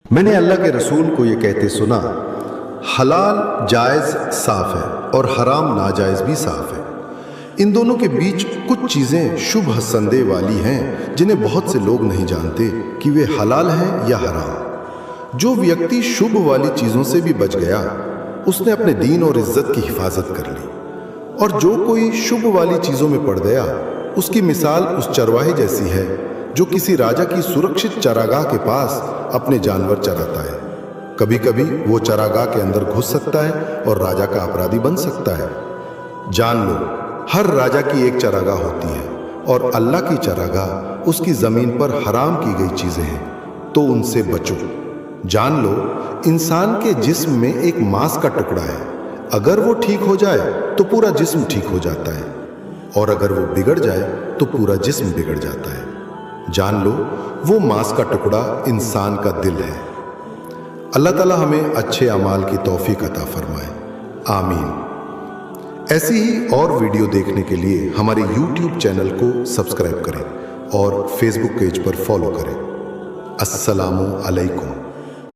मैंने अल्लाह के रसूल को ये कहते सुना, हलाल जायज़ साफ़ है और हराम नाजायज़ भी साफ़ है। इन दोनों के बीच कुछ चीज़ें शुभ संदेह वाली हैं जिन्हें बहुत से लोग नहीं जानते कि वे हलाल हैं या हराम। जो व्यक्ति शुभ वाली चीज़ों से भी बच गया, उसने अपने दीन और इज्जत की हिफाजत कर ली। और जो कोई शुभ वाली चीज़ों में पड़ गया, उसकी मिसाल उस चरवाहे जैसी है जो किसी राजा की सुरक्षित चरागाह के पास अपने जानवर चराता है। कभी कभी वो चरागाह के अंदर घुस सकता है और राजा का अपराधी बन सकता है। जान लो, हर राजा की एक चरागाह होती है और अल्लाह की चरागाह उसकी ज़मीन पर हराम की गई चीज़ें हैं, तो उनसे बचो। जान लो, इंसान के जिस्म में एक मांस का टुकड़ा है, अगर वो ठीक हो जाए तो पूरा जिस्म ठीक हो जाता है, और अगर वो बिगड़ जाए तो पूरा जिस्म बिगड़ जाता है। जान लो, वो मांस का टुकड़ा इंसान का दिल है। अल्लाह ताला हमें अच्छे अमाल की तौफीक अता फरमाए, आमीन। ऐसी ही और वीडियो देखने के लिए हमारे YouTube चैनल को सब्सक्राइब करें और फेसबुक पेज पर फॉलो करें। अस्सलामु अलैकुम।